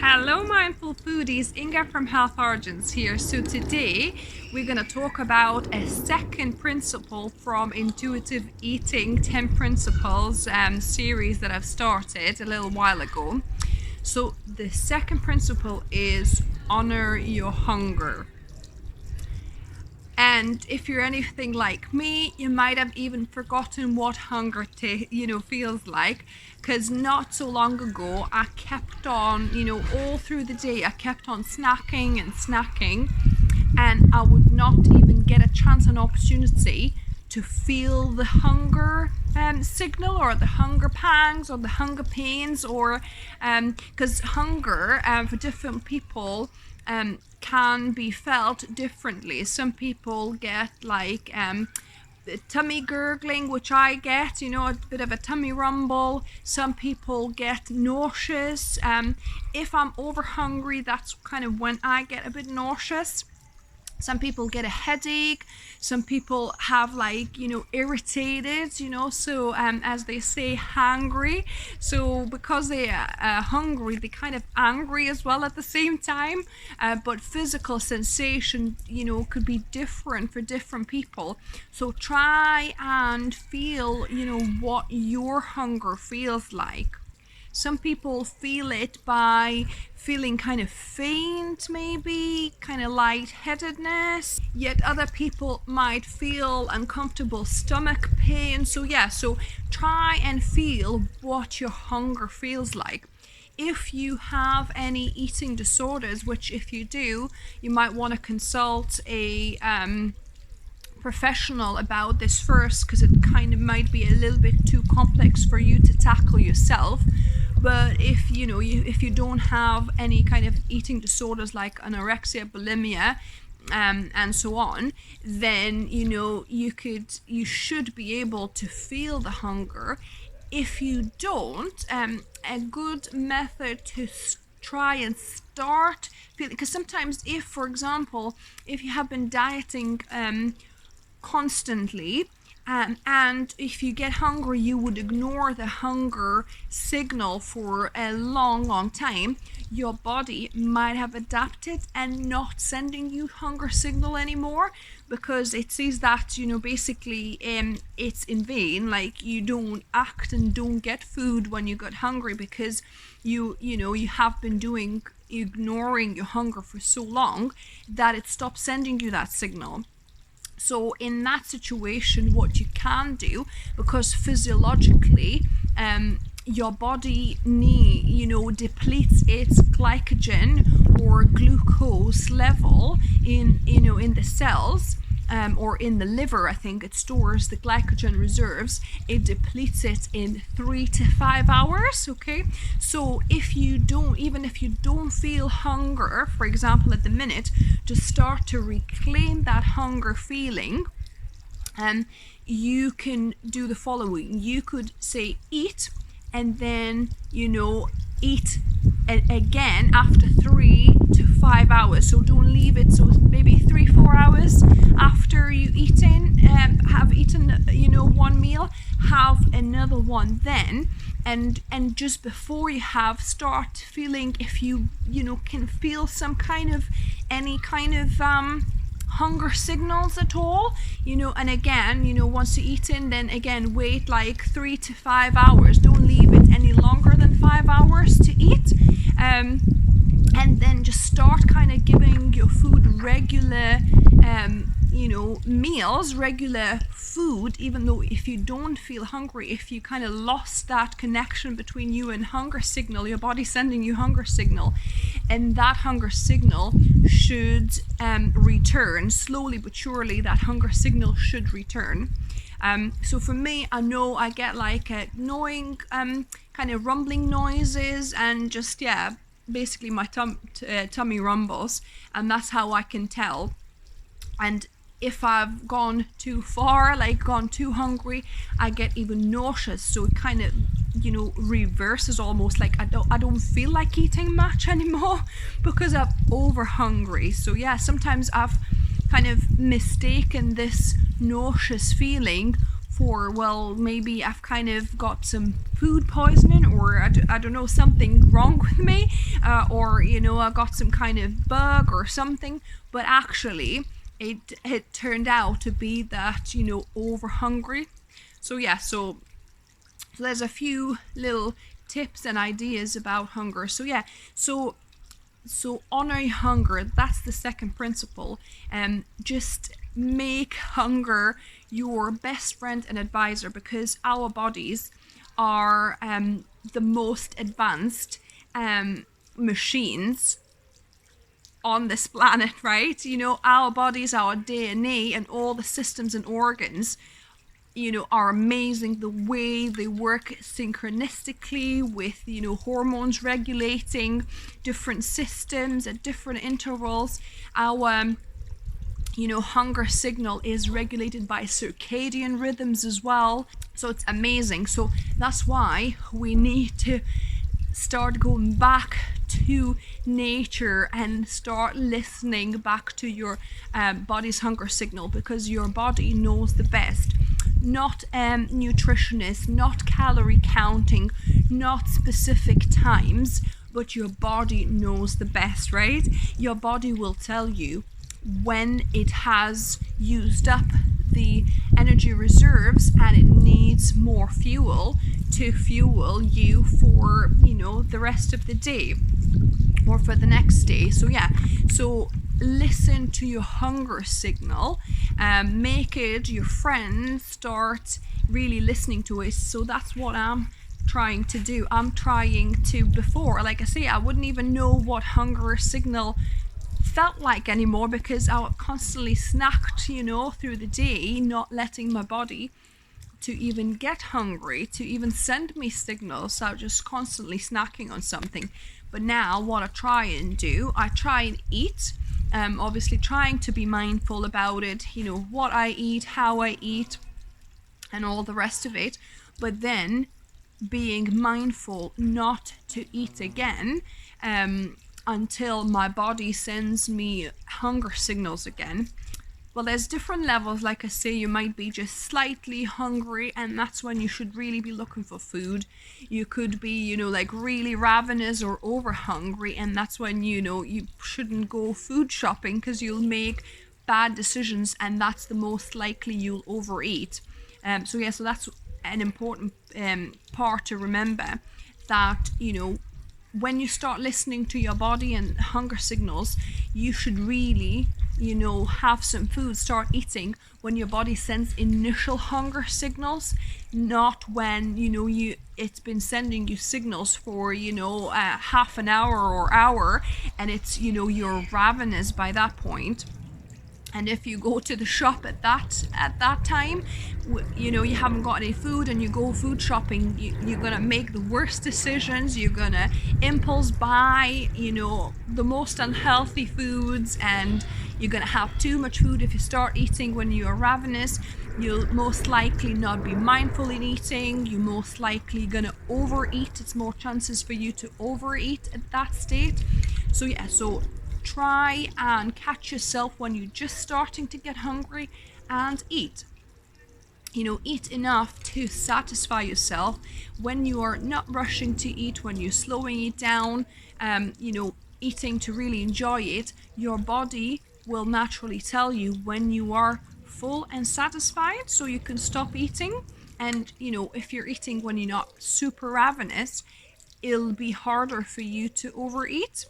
Hello mindful foodies, Inga from Health Origins here. So today we're going to talk about a second principle from Intuitive Eating 10 Principles series that I've started a little while ago. So the second principle is honor your hunger. And if you're anything like me, you might have even forgotten what hunger feels like, because not so long ago I kept on, all through the day I kept on snacking and I would not even get a chance and opportunity to feel the hunger signal or the hunger pangs or the hunger pains, or because hunger for different people can be felt differently. Some people get like tummy gurgling, which I get, a bit of a tummy rumble. Some people get nauseous. If I'm over hungry, that's kind of when I get a bit nauseous. Some people get a headache. Some people have irritated, so as they say, hangry. So because they are hungry, they kind of angry as well at the same time. But physical sensation, could be different for different people. So try and feel, what your hunger feels like. Some people feel it by feeling kind of faint, maybe, kind of lightheadedness. Yet other people might feel uncomfortable stomach pain. So try and feel what your hunger feels like. If you have any eating disorders, which if you do, you might want to consult a professional about this first, because it kind of might be a little bit too complex for you to tackle yourself. But if you don't have any kind of eating disorders like anorexia, bulimia, and so on, then you should be able to feel the hunger. If you don't, a good method to try and start feeling, because sometimes for example, if you have been dieting constantly, and if you get hungry, you would ignore the hunger signal for a long time. Your body might have adapted and not sending you hunger signal anymore, because it sees that basically it's in vain. Like, you don't act and don't get food when you get hungry, because you have been ignoring your hunger for so long that it stops sending you that signal. So in that situation, what you can do, because physiologically your body depletes its glycogen or glucose level in the cells, or in the liver. I think it stores the glycogen reserves. It depletes it in 3 to 5 hours. Okay, so if you don't feel hunger, for example, at the minute, to start to reclaim that hunger feeling, you can do the following. You could say eat, and then eat again after 3 to 5 hours. So don't leave it. So maybe 3-4 hours after you have eaten one meal, have another one then, and just before you have, start feeling if you can feel any kind of hunger signals at all, and again, once you eaten, then again wait like 3 to 5 hours. Don't leave it any longer than 5 hours to eat, and then just start kind of giving your food regular meals, regular food, even though if you don't feel hungry, if you kind of lost that connection between you and hunger signal, your body sending you hunger signal, and that hunger signal should return slowly but surely. That hunger signal should return. So for me, I know I get like annoying kind of rumbling noises, and just basically my tummy rumbles, and that's how I can tell. And if I've gone too far, like gone too hungry, I get even nauseous. So it kind of reverses almost. Like I don't feel like eating much anymore because I'm over hungry. So sometimes I've kind of mistaken this nauseous feeling for, well, maybe I've kind of got some food poisoning, or I don't know, something wrong with me, or I got some kind of bug or something. But actually it turned out to be that over hungry. So yeah, so there's a few little tips and ideas about hunger. So yeah, so honor hunger, that's the second principle. Just make hunger your best friend and advisor, because our bodies are the most advanced machines on this planet, right? Our bodies, our DNA, and all the systems and organs are amazing. The way they work synchronistically with hormones regulating different systems at different intervals. Our hunger signal is regulated by circadian rhythms as well. So it's amazing. So that's why we need to start going back to nature and start listening back to your body's hunger signal, because your body knows the best. Not nutritionists, not calorie counting, not specific times, but your body knows the best, right? Your body will tell you when it has used up the energy reserves and it needs more fuel to fuel you for the rest of the day or for the next day. So yeah, so listen to your hunger signal, make it your friend, start really listening to it. So that's what I'm trying to do. I'm trying to, before, like I say, I wouldn't even know what hunger signal felt like anymore, because I constantly snacked through the day, not letting my body to even get hungry, to even send me signals. So just constantly snacking on something. But now what I try and do, I try and eat, obviously trying to be mindful about it, what I eat, how I eat, and all the rest of it. But then being mindful not to eat again until my body sends me hunger signals again. Well, there's different levels. Like I say, you might be just slightly hungry, and that's when you should really be looking for food. You could be, like really ravenous or over hungry, and that's when, you shouldn't go food shopping, because you'll make bad decisions, and that's the most likely you'll overeat. So that's an important part to remember, that, when you start listening to your body and hunger signals, you should really have some food, start eating when your body sends initial hunger signals, not when it's been sending you signals for half an hour or hour, and it's you're ravenous by that point. And if you go to the shop at that time, you haven't got any food, and you go food shopping, you're gonna make the worst decisions. You're gonna impulse buy the most unhealthy foods, and you're gonna have too much food. If you start eating when you are ravenous, you'll most likely not be mindful in eating. You're most likely gonna overeat. It's more chances for you to overeat at that state. So try and catch yourself when you're just starting to get hungry, and eat. Eat enough to satisfy yourself. When you are not rushing to eat, when you're slowing it down, eating to really enjoy it, your body will naturally tell you when you are full and satisfied, so you can stop eating. And if you're eating when you're not super ravenous, it'll be harder for you to overeat.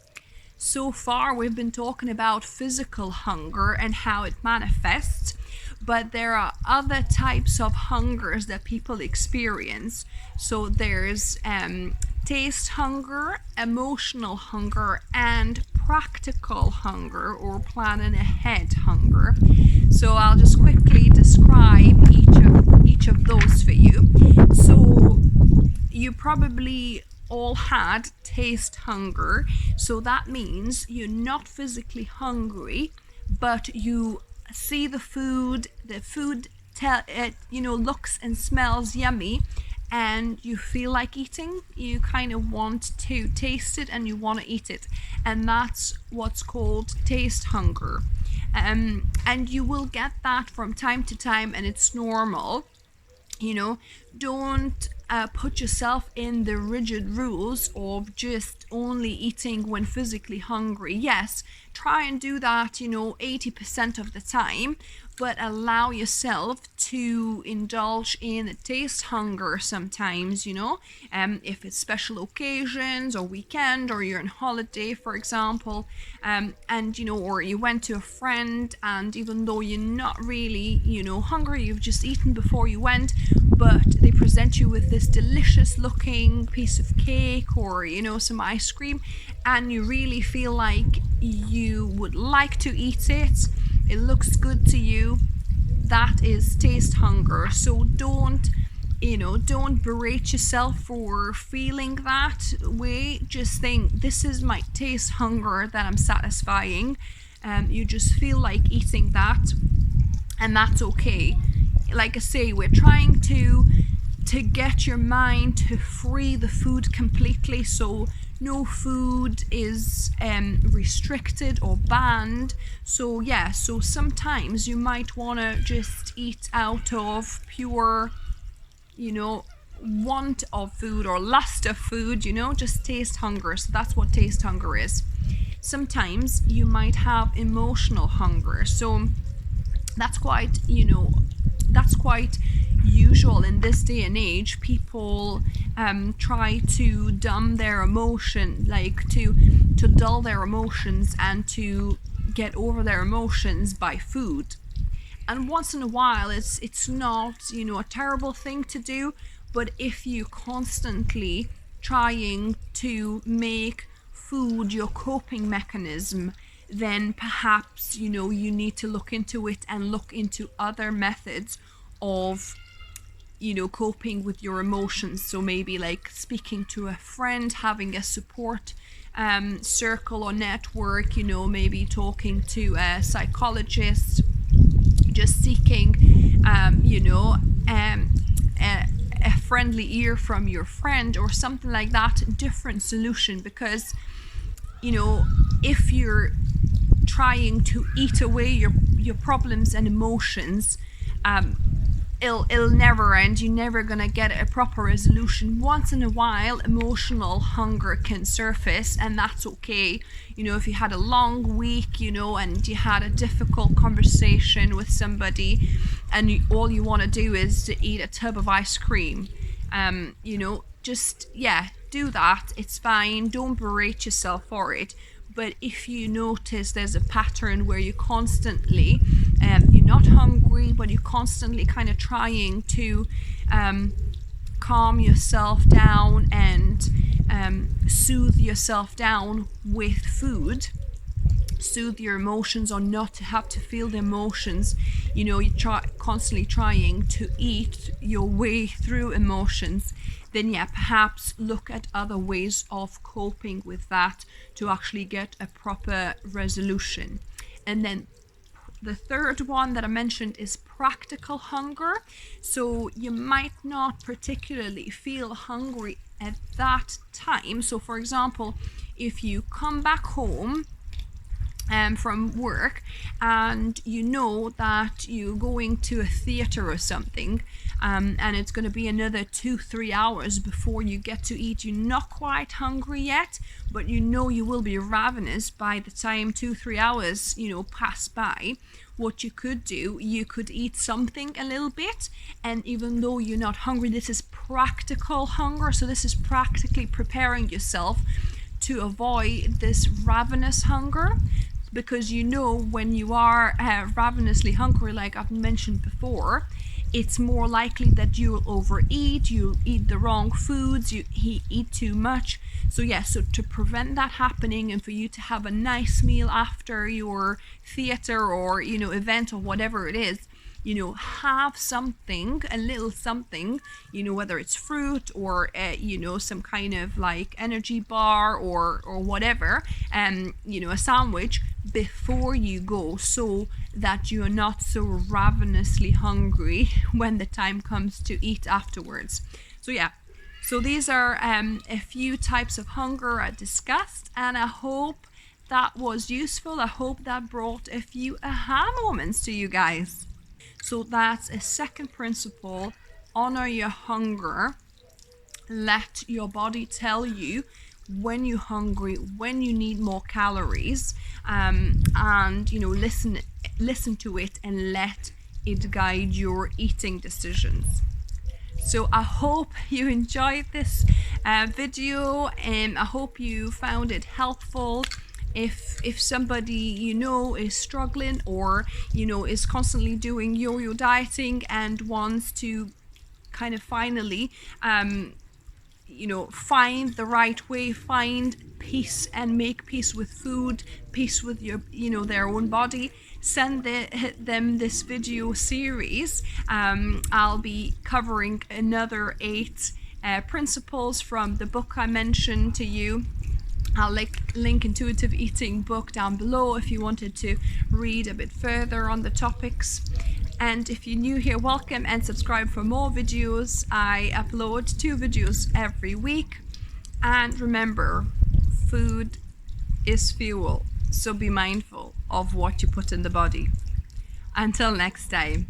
So far, we've been talking about physical hunger and how it manifests, but there are other types of hungers that people experience. So there's taste hunger, emotional hunger, and practical hunger, or planning ahead hunger. So I'll just quickly describe each of those for you. So you probably all had taste hunger. So that means you're not physically hungry, but you see the food looks and smells yummy, and you feel like eating. You kind of want to taste it and you want to eat it, and that's what's called taste hunger. And you will get that from time to time, and it's normal. You know, don't put yourself in the rigid rules of just only eating when physically hungry. Yes, try and do that, 80% of the time, but allow yourself to indulge in taste hunger sometimes, if it's special occasions or weekend, or you're on holiday, for example, and or you went to a friend, and even though you're not really, hungry, you've just eaten before you went, but they present you with this delicious looking piece of cake, or some ice cream, and you really feel like you would like to eat it. It looks good to you. That is taste hunger. So don't berate yourself for feeling that way. Just think, this is my taste hunger that I'm satisfying. You just feel like eating that, and that's okay. Like I say, we're trying to get your mind to free the food completely, so no food is restricted or banned. So sometimes you might want to just eat out of pure want of food or lust of food, just taste hunger. So that's what taste hunger is. Sometimes you might have emotional hunger, so that's quite usual in this day and age. People try to dumb their emotion, like to dull their emotions and to get over their emotions by food. And once in a while, it's not a terrible thing to do, but if you constantly trying to make food your coping mechanism, then perhaps you need to look into it and look into other methods of coping with your emotions. So maybe like speaking to a friend, having a support circle or network, maybe talking to a psychologist, just seeking a friendly ear from your friend or something like that, different solution. Because if you're trying to eat away your problems and emotions, it'll never end. You're never gonna get a proper resolution. Once in a while, emotional hunger can surface, and that's okay. If you had a long week, and you had a difficult conversation with somebody, and all you want to do is to eat a tub of ice cream, just do that. It's fine. Don't berate yourself for it. But if you notice there's a pattern where you constantly, you're not hungry, but you're constantly kind of trying to calm yourself down and soothe yourself down with food, soothe your emotions, or not to have to feel the emotions, you're constantly trying to eat your way through emotions, then perhaps look at other ways of coping with that to actually get a proper resolution. And then the third one that I mentioned is practical hunger. So you might not particularly feel hungry at that time. So for example, if you come back home from work, and that you're going to a theater or something, and it's going to be another 2-3 hours before you get to eat. You're not quite hungry yet, but you will be ravenous by the time 2-3 hours pass by. What you could do, you could eat something a little bit, and even though you're not hungry, this is practical hunger. So this is practically preparing yourself to avoid this ravenous hunger, because when you are ravenously hungry, like I've mentioned before, it's more likely that you'll overeat, you'll eat the wrong foods, you eat too much. So to prevent that happening, and for you to have a nice meal after your theater or event or whatever it is, have something, a little something, whether it's fruit or some kind of like energy bar or whatever, a sandwich before you go, so that you're not so ravenously hungry when the time comes to eat afterwards. So these are a few types of hunger I discussed, and I hope that was useful. I hope that brought a few aha moments to you guys. So that's a second principle honor your hunger. Let your body tell you when you're hungry, when you need more calories, and listen to it and let it guide your eating decisions. So I hope you enjoyed this video, and I hope you found it helpful. If somebody is struggling, or is constantly doing yo-yo dieting and wants to kind of finally find the right way, find peace and make peace with food, peace with their own body, send them this video series. I'll be covering another 8 principles from the book I mentioned to you. I'll link Intuitive Eating book down below if you wanted to read a bit further on the topics. And if you're new here, welcome, and subscribe for more videos. I upload 2 videos every week. And remember, food is fuel, so be mindful of what you put in the body. Until next time.